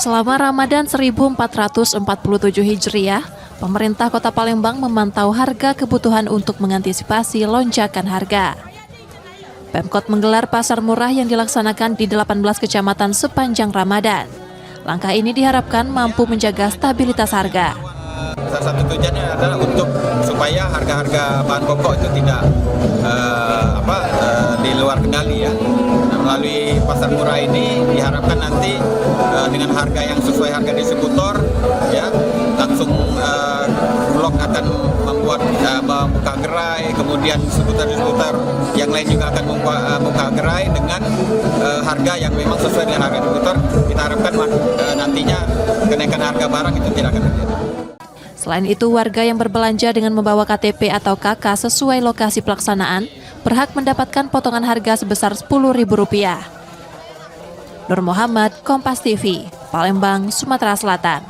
Selama Ramadan 1447 Hijriah, pemerintah Kota Palembang memantau harga kebutuhan untuk mengantisipasi lonjakan harga. Pemkot menggelar pasar murah yang dilaksanakan di 18 kecamatan sepanjang Ramadan. Langkah ini diharapkan mampu menjaga stabilitas harga. Salah satu tujuannya adalah untuk supaya harga-harga bahan pokok itu tidak di luar kendali ya. Nah, melalui pasar murah ini diharapkan nanti dengan harga yang sesuai harga distributor ya, langsung Bulog akan membuat membuka gerai, kemudian distributor yang lain juga akan membuka gerai dengan harga yang memang sesuai dengan harga distributor. Kita harapkan nantinya kenaikan harga barang itu tidak akan terjadi. Selain itu, warga yang berbelanja dengan membawa KTP atau KK sesuai lokasi pelaksanaan berhak mendapatkan potongan harga sebesar Rp10.000. Nur Muhammad, Kompas TV, Palembang, Sumatera Selatan.